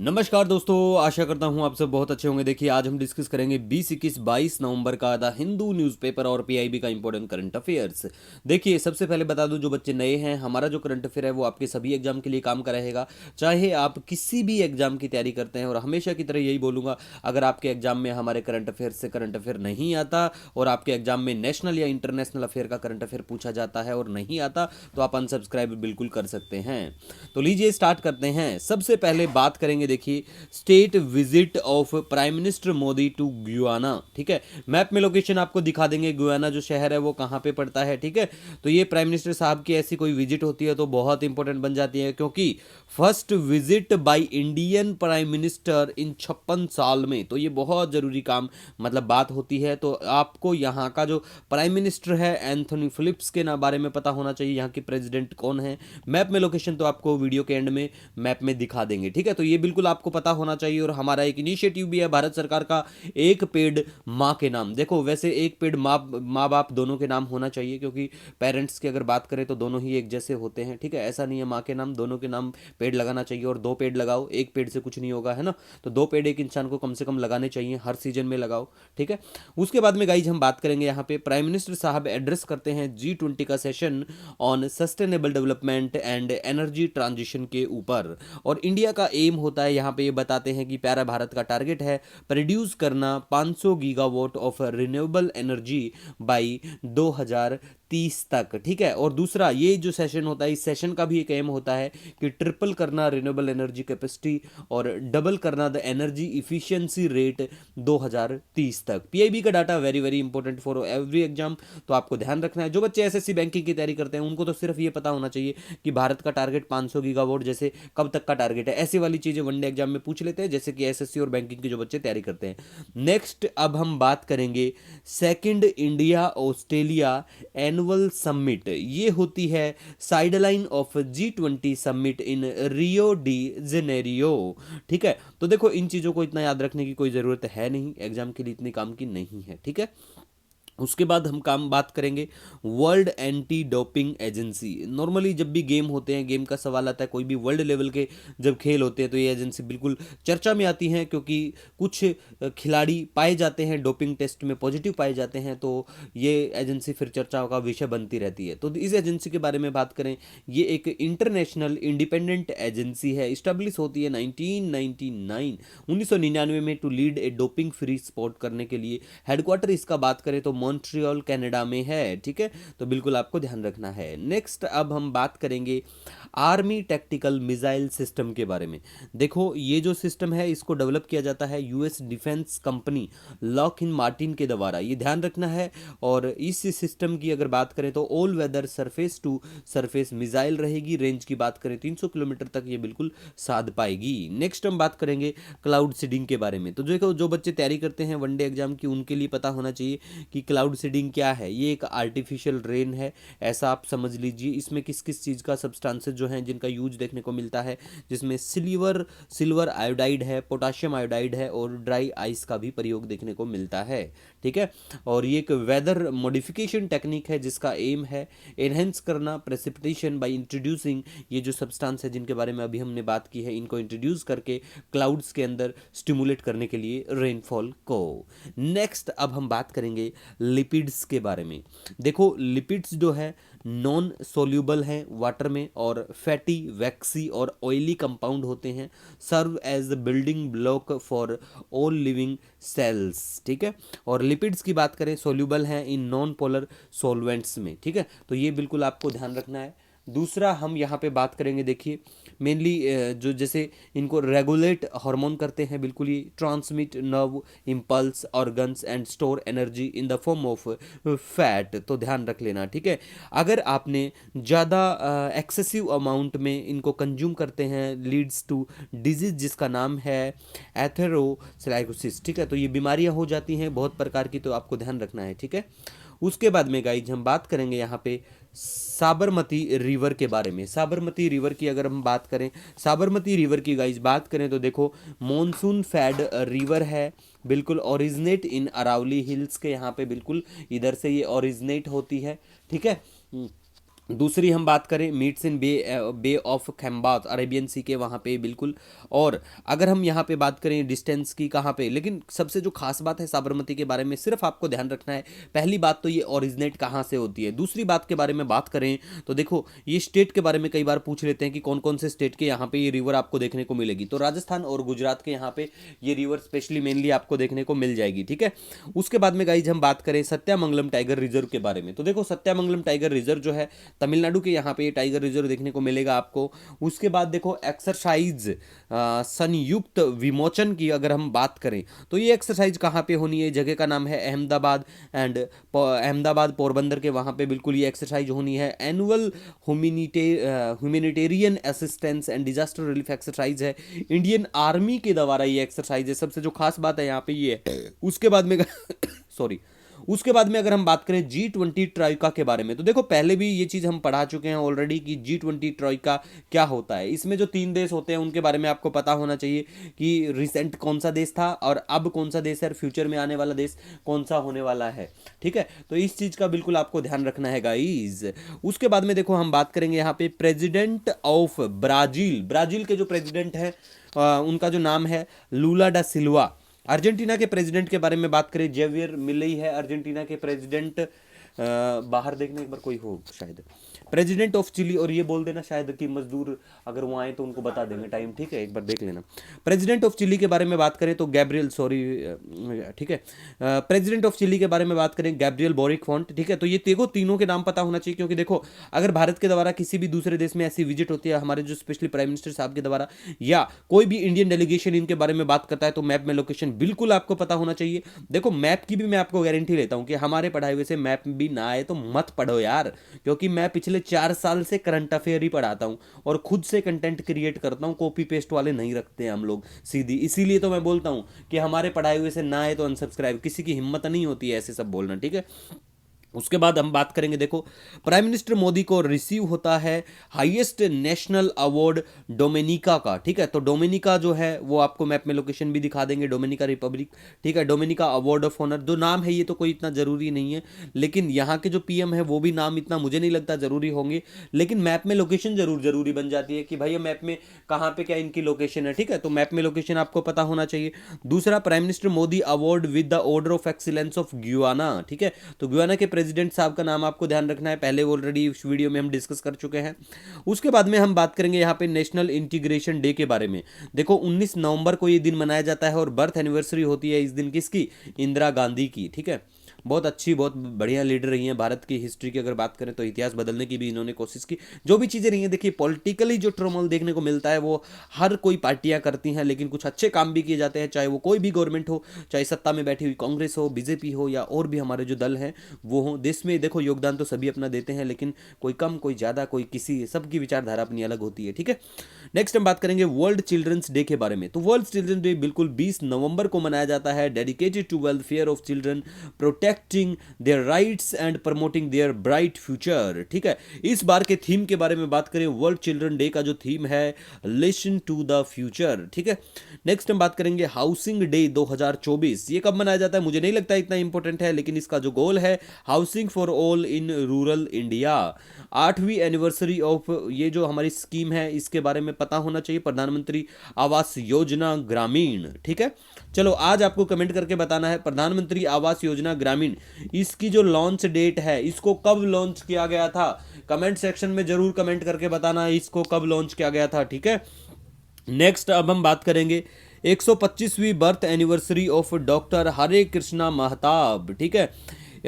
नमस्कार दोस्तों, आशा करता हूँ आप सब बहुत अच्छे होंगे। देखिए, आज हम डिस्कस करेंगे 20-21-22 नवंबर का द हिंदू न्यूज़पेपर और पीआईबी का इंपॉर्टेंट करंट अफेयर्स। देखिए, सबसे पहले बता दूं, जो बच्चे नए हैं, हमारा जो करंट अफेयर है वो आपके सभी एग्जाम के लिए काम का रहेगा। चाहे आप किसी भी एग्जाम की तैयारी करते हैं, और हमेशा की तरह यही बोलूंगा, अगर आपके एग्जाम में हमारे करंट अफेयर से करंट अफेयर नहीं आता और आपके एग्जाम में नेशनल या इंटरनेशनल अफेयर का करंट अफेयर पूछा जाता है और नहीं आता, तो आप अनसब्सक्राइब बिल्कुल कर सकते हैं। तो लीजिए स्टार्ट करते हैं। सबसे पहले बात करेंगे, देखिए, state visit of prime minister Modi to Guyana. ठीक है, मैप में लोकेशन आपको दिखा देंगे, गुयाना जो शहर है वो कहाँ पे पड़ता है। ठीक है, तो ये प्राइम मिनिस्टर साहब की ऐसी कोई विजिट होती है तो बहुत इंपॉर्टेंट बन जाती है, क्योंकि first visit by Indian prime minister in 56 साल में, तो ये बहुत जरूरी काम मतलब बात होती है। तो आपको यहाँ का जो प्राइम मिनिस्टर है एंथोनी फिलिप्स के ना बारे में पता होना चाहिए, यहाँ के प्रेसिडेंट कौन है। मैप में लोकेशन तो आपको वीडियो के एंड में मैप में दिखा देंगे। ठीक है, तो ये बिल्कुल आपको पता होना चाहिए। और हमारा एक इनिशिएटिव भी है भारत सरकार का, एक पेड़ माँ के नाम। देखो, वैसे एक पेड़ माँ बाप दोनों के नाम होना चाहिए, क्योंकि पेरेंट्स की अगर बात करें तो दोनों ही एक जैसे होते हैं। ठीक है, ऐसा नहीं है माँ के नाम, दोनों के नाम पेड़ लगाना चाहिए। और 2 पेड़ लगाओ, एक पेड़ से कुछ नहीं होगा, है ना। तो 2 पेड़ एक इंसान को कम से कम लगाने चाहिए, हर सीजन में लगाओ। ठीक है, उसके बाद में गाइज हम बात करेंगे, यहाँ पे प्राइम मिनिस्टर साहब एड्रेस करते हैं G20 का session on sustainable development and energy transition के ऊपर। और इंडिया का एम होता है, यहाँ पे ये बताते हैं कि प्यारा भारत का टारगेट है प्रोड्यूस करना 500 gigawatt of renewable energy by 2030 तक। ठीक है, और दूसरा ये जो सेशन होता है, इस सेशन का भी एक एम होता है कि ट्रिपल करना रिन्यूएबल एनर्जी कैपेसिटी और डबल करना द एनर्जी इफिशियंसी रेट 2030 तक। पीआईबी का data very very important for every exam, तो आपको ध्यान रखना है। जो बच्चे एसएससी बैंकिंग की तैयारी करते हैं उनको तो सिर्फ ये पता होना चाहिए कि भारत का टारगेट 500 गीगावाट, जैसे कब तक का टारगेट है, ऐसी वाली चीजें वनडे एग्जाम में पूछ लेते हैं, जैसे कि एसएससी और बैंकिंग के जो बच्चे तैयारी करते हैं। नेक्स्ट अब हम बात करेंगे second India Australia annual summit. ये होती है sideline of G20 summit in Rio de Janeiro. ठीक है, तो देखो, इन चीजों को इतना याद रखने की कोई जरूरत है नहीं, एग्जाम के लिए इतनी काम की नहीं है। ठीक है, उसके बाद हम बात करेंगे world anti doping agency. Normally जब भी गेम होते हैं, गेम का सवाल आता है, कोई भी वर्ल्ड लेवल के जब खेल होते हैं, तो ये एजेंसी बिल्कुल चर्चा में आती है, क्योंकि कुछ खिलाड़ी पाए जाते हैं डोपिंग टेस्ट में पॉजिटिव पाए जाते हैं, तो ये एजेंसी फिर चर्चाओं का विषय बनती रहती है। तो इस एजेंसी के बारे में बात करें, ये एक इंटरनेशनल इंडिपेंडेंट एजेंसी है, इस्टेब्लिश होती है 1999 में, to lead a doping free sport करने के लिए। हेडक्वार्टर इसका बात करें तो मॉन्ट्रियल कनाडा में है। ठीक है, तो बिल्कुल आपको ध्यान रखना है। नेक्स्ट अब हम बात करेंगे आर्मी टैक्टिकल मिसाइल सिस्टम के बारे में। देखो, ये जो सिस्टम है इसको डेवलप किया जाता है US defence company Lockheed Martin के द्वारा, ये ध्यान रखना है। और इस सिस्टम की अगर बात करें तो all weather surface to surface missile रहेगी। रेंज की बात करें 300 किलोमीटर तक ये बिल्कुल साध पाएगी। नेक्स्ट हम बात करेंगे क्लाउड सीडिंग के बारे में। तो देखो, जो बच्चे तैयारी करते हैं वनडे एग्जाम की, उनके लिए पता होना चाहिए कि क्लाउड सीडिंग क्या है। ये एक आर्टिफिशियल रेन है, ऐसा आप समझ लीजिए। इसमें किस किस चीज़ का सब्सटेंसेस जो हैं जिनका यूज देखने को मिलता है, जिसमें सिल्वर आयोडाइड है, पोटाशियम आयोडाइड है, और ड्राई आइस का भी प्रयोग देखने को मिलता है। ठीक है, और ये एक वेदर मॉडिफिकेशन टेक्निक है जिसका एम है एनहेंस करना प्रेसिपिटेशन बाय इंट्रोड्यूसिंग, ये जो सब्सटेंस है जिनके बारे में अभी हमने बात की है, इनको इंट्रोड्यूस करके क्लाउड्स के अंदर स्टिमुलेट करने के लिए रेनफॉल को। नेक्स्ट अब हम बात करेंगे लिपिड्स के बारे में। देखो, लिपिड्स जो है नॉन सोल्यूबल हैं वाटर में, और फैटी, वैक्सी और ऑयली कंपाउंड होते हैं, serve as building block for all living cells. ठीक है, और लिपिड्स की बात करें, सोल्यूबल हैं इन नॉन पोलर सॉल्वेंट्स में। ठीक है, तो ये बिल्कुल आपको ध्यान रखना है। दूसरा हम यहाँ पे बात करेंगे, देखिए, मेनली जो जैसे इनको रेगुलेट हार्मोन करते हैं, बिल्कुल ही transmit nerve impulse organs and store energy in the form of fat, तो ध्यान रख लेना। ठीक है, अगर आपने ज़्यादा एक्सेसिव अमाउंट में इनको कंज्यूम करते हैं, लीड्स टू डिजीज जिसका नाम है एथेरोस्क्लेरोसिस। ठीक है, तो ये बीमारियां हो जाती हैं बहुत प्रकार की, तो आपको ध्यान रखना है। ठीक है, उसके बाद में गाइज हम बात करेंगे यहाँ पे साबरमती रिवर के बारे में। साबरमती रिवर की अगर हम बात करें, साबरमती रिवर की गाइज बात करें तो देखो, मॉनसून फेड रिवर है, बिल्कुल ओरिजिनेट इन अरावली हिल्स के यहाँ पे, बिल्कुल इधर से ये ओरिजिनेट होती है। ठीक है, दूसरी हम बात करें meets in bay of Khambhat, Arabian sea के वहाँ पे बिल्कुल। और अगर हम यहाँ पे बात करें डिस्टेंस की, कहाँ पे, लेकिन सबसे जो खास बात है साबरमती के बारे में सिर्फ आपको ध्यान रखना है, पहली बात तो ये ओरिजिनेट कहाँ से होती है। दूसरी बात के बारे में बात करें तो देखो ये स्टेट के बारे में कई बार पूछ लेते हैं कि कौन कौन से स्टेट के यहाँ पे ये रिवर आपको देखने को मिलेगी, तो राजस्थान और गुजरात के यहाँ पे ये रिवर स्पेशली मेनली आपको देखने को मिल जाएगी, ठीक है। उसके बाद में गाइज हम बात करें सत्यामंगलम टाइगर रिजर्व के बारे में, तो देखो सत्यामंगलम टाइगर रिजर्व जो है तमिलनाडु के यहाँ पे ये टाइगर रिजर्व देखने को मिलेगा आपको। उसके बाद देखो एक्सरसाइज संयुक्त विमोचन की अगर हम बात करें तो ये एक्सरसाइज कहाँ पे होनी है, जगह का नाम है अहमदाबाद, एंड अहमदाबाद पोरबंदर के वहाँ पे बिल्कुल ये एक्सरसाइज होनी है। Annual humanitarian assistance and disaster relief exercise है, इंडियन आर्मी के द्वारा ये एक्सरसाइज है, सबसे जो खास बात है यहाँ पे ये है। उसके बाद में सॉरी, उसके बाद में अगर हम बात करें G20 ट्रॉइका के बारे में, तो देखो पहले भी ये चीज़ हम पढ़ा चुके हैं ऑलरेडी कि G20 ट्रॉइका क्या होता है। इसमें जो 3 देश होते हैं उनके बारे में आपको पता होना चाहिए कि रिसेंट कौन सा देश था और अब कौन सा देश है, फ्यूचर में आने वाला देश कौन सा होने वाला है, ठीक है। तो इस चीज़ का बिल्कुल आपको ध्यान रखना है गाइज। उसके बाद में देखो हम बात करेंगे यहाँ पे प्रेजिडेंट ऑफ ब्राज़ील, ब्राज़ील के जो प्रेजिडेंट हैं उनका जो नाम है लूला डा सिल्वा। अर्जेंटीना के प्रेसिडेंट के बारे में बात करें जेवियर मिलेई है अर्जेंटीना के प्रेसिडेंट। बाहर देखने एक बार कोई हो शायद प्रेसिडेंट ऑफ चिली, और ये बोल देना शायद कि मजदूर अगर वो आए तो उनको बता देंगे टाइम, ठीक है, एक बार देख लेना। प्रेसिडेंट ऑफ चिली के बारे में बात करें तो गैब्रियल, सॉरी, ठीक है, प्रेसिडेंट ऑफ चिली के बारे में बात करें गैब्रियल बोरिक फॉन्ट, ठीक है। तो ये देखो तीनों के नाम पता होना चाहिए, क्योंकि देखो अगर भारत के द्वारा किसी भी दूसरे देश में ऐसी विजिट होती है हमारे जो स्पेशली प्राइम मिनिस्टर साहब के द्वारा, या कोई भी इंडियन डेलीगेशन इनके बारे में बात करता है, तो मैप में लोकेशन बिल्कुल आपको पता होना चाहिए। देखो मैप की भी मैं आपको गारंटी लेता हूं कि हमारे पढ़ाए हुए से मैप भी ना आए तो मत पढ़ो यार, क्योंकि मैं पिछले 4 साल से करंट अफेयर ही पढ़ाता हूं और खुद से कंटेंट क्रिएट करता हूं, कॉपी पेस्ट वाले नहीं रखते हैं हम लोग सीधी। इसीलिए तो मैं बोलता हूं कि हमारे पढ़ाए हुए से ना आए तो अनसब्सक्राइब, किसी की हिम्मत नहीं होती है ऐसे सब बोलना, ठीक है। उसके बाद हम बात करेंगे, देखो प्राइम मिनिस्टर मोदी को रिसीव होता है हाईएस्ट नेशनल अवार्ड डोमिनिका का, ठीक है। तो डोमिनिका जो है वो आपको मैप में लोकेशन भी दिखा देंगे, डोमिनिका रिपब्लिक, ठीक है। डोमिनिका अवार्ड ऑफ ऑनर, जो नाम है ये तो कोई इतना जरूरी नहीं है, लेकिन यहाँ के जो पीएम है वो भी नाम इतना मुझे नहीं लगता जरूरी होंगे, लेकिन मैप में लोकेशन जरूरी बन जाती है कि भाई मैप में कहाँ पे क्या इनकी लोकेशन है, ठीक है। तो मैप में लोकेशन आपको पता होना चाहिए। दूसरा, prime minister Modi award with the order of excellence of Guyana, ठीक है। तो गुयाना के प्रेसिडेंट साहब का नाम आपको ध्यान रखना है, पहले ऑलरेडी इस वीडियो में हम डिस्कस कर चुके हैं। उसके बाद में हम बात करेंगे यहाँ पे नेशनल इंटीग्रेशन डे के बारे में। देखो 19 नवंबर को ये दिन मनाया जाता है और बर्थ एनिवर्सरी होती है इस दिन किसकी, इंदिरा गांधी की, ठीक है। बहुत अच्छी बहुत बढ़िया लीडर रही हैं भारत की हिस्ट्री की अगर बात करें तो, इतिहास बदलने की भी इन्होंने कोशिश की। जो भी चीज़ें रही हैं, देखिए पॉलिटिकली जो ट्रोमल देखने को मिलता है वो हर कोई पार्टियां करती हैं, लेकिन कुछ अच्छे काम भी किए जाते हैं, चाहे वो कोई भी गवर्नमेंट हो, चाहे सत्ता में बैठी हुई कांग्रेस हो, बीजेपी हो, या और भी हमारे जो दल हैं वो हो। देश में देखो योगदान तो सभी अपना देते हैं, लेकिन कोई कम कोई ज़्यादा कोई किसी, सबकी विचारधारा अपनी अलग होती है, ठीक है। नेक्स्ट हम बात करेंगे वर्ल्ड चिल्ड्रंस डे के बारे में। तो वर्ल्ड चिल्ड्रंस डे बिल्कुल 20 नवंबर को मनाया जाता है, dedicated to welfare of children, protecting their rights and promoting their bright future, ठीक है। इस बार के थीम के बारे में बात करें, वर्ल्ड चिल्ड्रन डे का जो थीम है लिसन टू द फ्यूचर, ठीक है। नेक्स्ट हम बात करेंगे हाउसिंग डे 2024। ये कब मनाया जाता है मुझे नहीं लगता इतना इंपॉर्टेंट है, लेकिन इसका जो गोल है housing for all in rural India. 8वीं एनिवर्सरी ऑफ ये जो हमारी स्कीम है इसके बारे में पता होना चाहिए, प्रधानमंत्री आवास योजना ग्रामीण, ठीक है। चलो आज आपको कमेंट करके बताना है प्रधानमंत्री आवास योजना ग्रामीण, इसकी जो लॉन्च डेट है, इसको कब लॉन्च किया गया था, कमेंट सेक्शन में जरूर कमेंट करके बताना इसको कब लॉन्च किया गया था, ठीक है। नेक्स्ट अब हम बात करेंगे 125वीं बर्थ एनिवर्सरी ऑफ डॉक्टर हरे कृष्णा महताब, ठीक है।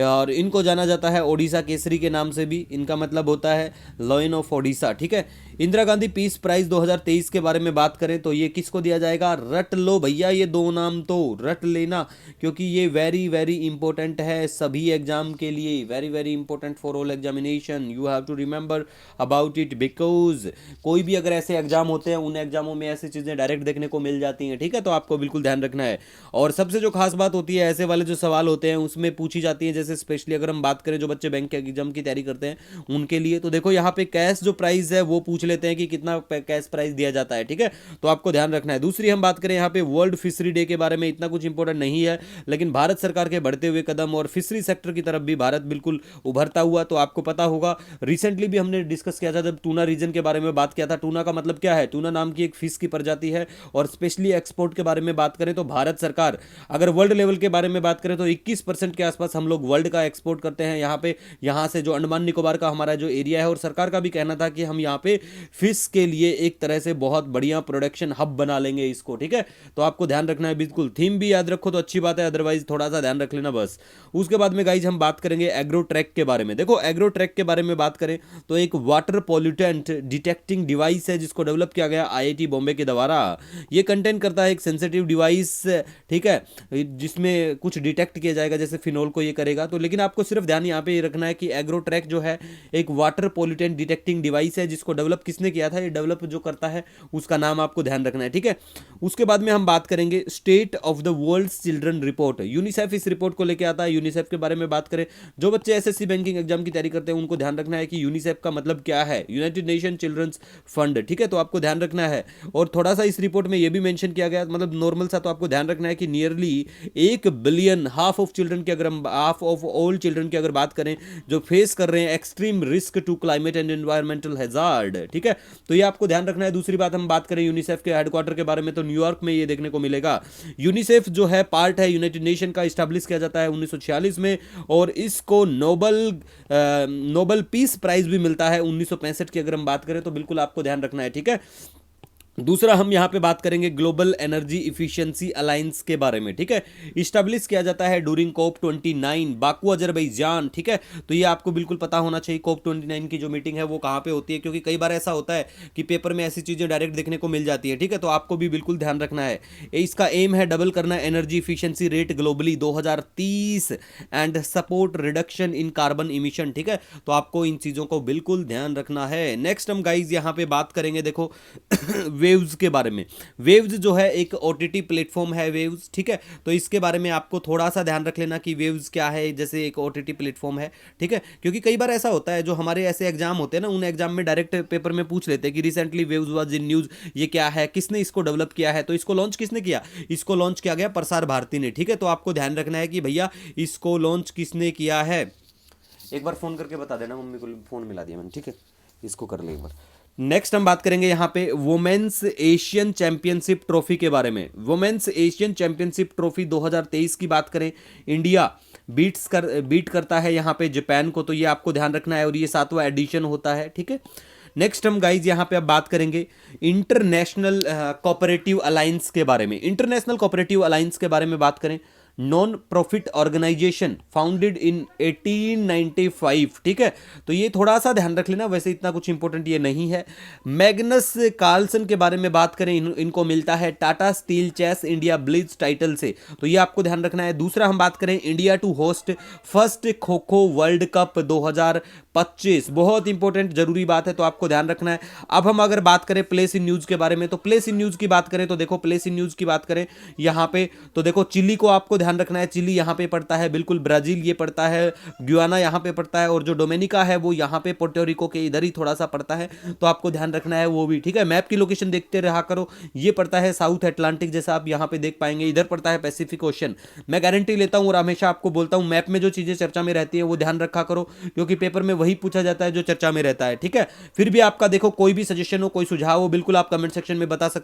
और इनको जाना जाता है ओडिशा केसरी के नाम से भी, इनका मतलब होता है लॉयन ऑफ ओडिशा, ठीक है। इंदिरा गांधी पीस प्राइज 2023 के बारे में बात करें तो ये किसको दिया जाएगा, रट लो भैया, ये 2 नाम तो रट लेना, क्योंकि ये वेरी वेरी इंपॉर्टेंट है सभी एग्जाम के लिए, very very important for all examination, you have to remember about it, because कोई भी अगर ऐसे एग्जाम होते हैं उन एग्जामों में ऐसी चीज़ें डायरेक्ट देखने को मिल जाती हैं, ठीक है। तो आपको बिल्कुल ध्यान रखना है। और सबसे जो खास बात होती है, ऐसे वाले जो सवाल होते हैं उसमें पूछी जाती है जैसे स्पेशली अगर हम बात करें जो बच्चे बैंक के एग्जाम की तैयारी करते हैं उनके लिए, तो देखो यहाँ पे कैश जो प्राइस है वो पूछ लेते हैं कि कितना कैश प्राइस दिया जाता है, ठीक है, तो आपको ध्यान रखना है। दूसरी हम बात करें यहाँ पे वर्ल्ड फिशरी डे के बारे में, इतना कुछ इंपॉर्टेंट नहीं है, लेकिन भारत सरकार के बढ़ते हुए कदम और फिशरी सेक्टर की तरफ भी भारत बिल्कुल उभरता हुआ, तो आपको पता होगा रिसेंटली भी हमने डिस्कस किया था जब टूना रीजन के बारे में बात किया था। टूना का मतलब क्या है? टूना नाम की एक फिश की प्रजाति है, और स्पेशली एक्सपोर्ट के बारे में बात करें तो भारत सरकार अगर वर्ल्ड लेवल के बारे में बात करें तो 21% के आसपास हम लोग वर्ल्ड का एक्सपोर्ट करते हैं यहाँ पे, यहाँ से जो अंडमान निकोबार का हमारा जो एरिया है, और सरकार का भी कहना था कि हम यहाँ पे फिश के लिए एक तरह से बहुत बढ़िया प्रोडक्शन हब बना लेंगे इसको, ठीक है, तो आपको ध्यान रखना है। बिल्कुल थीम भी याद रखो तो अच्छी बात है, अदरवाइज थोड़ा सा ध्यान रख लेना बस। उसके बाद में गाइज हम बात करेंगे एग्रो ट्रैक के बारे में। देखो एग्रो ट्रैक के बारे में बात करें तो एक वाटर पॉल्यूटेंट डिटेक्टिंग डिवाइस है जिसको डेवलप किया गया आईआईटी बॉम्बे के द्वारा। ये कंटेन करता है एक सेंसिटिव डिवाइस, ठीक है, जिसमें कुछ डिटेक्ट किया जाएगा, जैसे फिनोल को ये करेगा। तो लेकिन आपको सिर्फ ध्यान यहाँ पे रखना है कि एग्रो ट्रैक जो है एक वाटर पॉल्यूटेंट डिटेक्टिंग डिवाइस है, जिसको डेवलप किसने किया था, ये डेवलप जो करता है उसका नाम आपको ध्यान रखना है, ठीक है। उसके बाद में हम बात करेंगे state of the world children report. UNICEF इस रिपोर्ट को लेकर आता है। यूनिसेफ के बारे में बात करें, जो बच्चे एसएससी बैंकिंग एग्जाम की तैयारी करते हैं उनको ध्यान रखना है कि यूनिसेफ का मतलब क्या है, यूनाइटेड नेशन चिल्ड्रंस फंड, ठीक है, तो आपको ध्यान रखना है। और थोड़ा सा इस रिपोर्ट में ये भी मेंशन किया गया, मतलब नॉर्मल सा, तो आपको ध्यान रखना है कि nearly 1 billion, half of children की अगर हम हाफ ऑफ ऑल चिल्ड्रन की अगर बात करें जो फेस कर रहे हैं extreme risk to climate and environmental hazard, ठीक है, तो ये आपको ध्यान रखना है। दूसरी बात हम बात करें यूनिसेफ के हेडक्वार्टर के बारे में, तो न्यूयॉर्क में ये देखने को मिलेगा। यूनिसेफ जो है पार्ट है यूनाइटेड नेशन का, स्टैब्लिश किया जाता है 1946 में, और इसको नोबल पीस प्राइज भी मिलता है 1965 की अगर हम बात करें, तो बिल्कुल आपको ध्यान रखना है, ठीक है। दूसरा हम यहां पे बात करेंगे ग्लोबल एनर्जी इफिशिएंसी अलायंस के बारे में, ठीक है, इस्टेब्लिश किया जाता है डूरिंग COP 29 बाकू अजरबैजान, ठीक है, तो ये आपको बिल्कुल पता होना चाहिए COP 29 की जो मीटिंग है वो कहां पे होती है, क्योंकि कई बार ऐसा होता है कि पेपर में ऐसी चीजें डायरेक्ट देखने को मिल जाती है, ठीक है, तो आपको भी बिल्कुल ध्यान रखना है। इसका एम है डबल करना energy efficiency rate globally 2030 and support reduction in carbon emission, ठीक है, तो आपको इन चीजों को बिल्कुल ध्यान रखना है। नेक्स्ट हम गाइज यहां पे बात करेंगे, देखो वेव्स के बारे में। वेव्स जो है एक ओटीटी प्लेटफॉर्म है वेव्स, ठीक है, तो इसके बारे में आपको थोड़ा सा ध्यान रख लेना कि वेव्स क्या है, जैसे एक ओटीटी प्लेटफॉर्म है, ठीक है, क्योंकि कई बार ऐसा होता है जो हमारे ऐसे एग्जाम होते हैं ना, उन एग्जाम में डायरेक्ट पेपर में पूछ लेते हैं कि recently waves was in news, ये क्या है, किसने इसको डेवलप किया है, तो इसको लॉन्च किसने किया, इसको लॉन्च किया गया प्रसार भारती ने, ठीक है, तो आपको ध्यान रखना है कि भैया इसको लॉन्च किसने किया है। एक बार फोन करके बता देना, मम्मी को फोन मिला दिया मैंने, ठीक है, इसको कर ले एक बार। नेक्स्ट हम बात करेंगे यहाँ पे वुमेन्स एशियन चैंपियनशिप ट्रॉफी के बारे में। वुमेन्स एशियन चैंपियनशिप ट्रॉफी 2023 की बात करें, इंडिया बीट करता है यहाँ पे जापान को, तो ये आपको ध्यान रखना है, और ये 7वां एडिशन होता है, ठीक है। नेक्स्ट हम गाइज यहाँ पे अब बात करेंगे इंटरनेशनल कोऑपरेटिव अलायंस के बारे में। इंटरनेशनल कोऑपरेटिव अलायंस के बारे में बात करें, non profit organisation founded in 1895, ठीक है, तो ये थोड़ा सा ध्यान रख लेना, वैसे इतना कुछ इंपॉर्टेंट ये नहीं है। मैग्नस कार्लसन के बारे में बात करें, इनको मिलता है Tata steel chess India blitz title से, तो ये आपको ध्यान रखना है। दूसरा हम बात करें India to host first kho kho world cup 2025, बहुत इंपॉर्टेंट जरूरी बात है, तो आपको ध्यान रखना है। अब हम अगर बात करें प्लेस इन न्यूज के बारे में, तो प्लेस इन न्यूज की बात करें तो देखो, प्लेस इन न्यूज की बात करें यहां पे, तो देखो चिली को आपको ध्यान रखना है, चिली यहां पे पड़ता है, बिल्कुल ब्राजील ये पड़ता है, गुयाना यहां पे पड़ता है, और जो डोमिनिका है वो यहां पे पोर्टोरिको के इधर ही थोड़ा सा पड़ता है, तो आपको ध्यान रखना है वो भी, ठीक है। मैप की लोकेशन देखते रहा करो, ये पड़ता है साउथ अटलांटिक, जैसा आप यहां पे देख पाएंगे, इधर पड़ता है पैसिफिक ओशन। मैं गारंटी लेता हूं और हमेशा आपको बोलता हूं, मैप में जो चीजें चर्चा में रहती है वो ध्यान रखा करो, क्योंकि पेपर में वही पूछा जाता है जो चर्चा में रहता है, ठीक है। फिर भी आपका देखो कोई भी सजेशन हो, कोई सुझाव हो, बिल्कुल आप कमेंट सेक्शन में बता सकते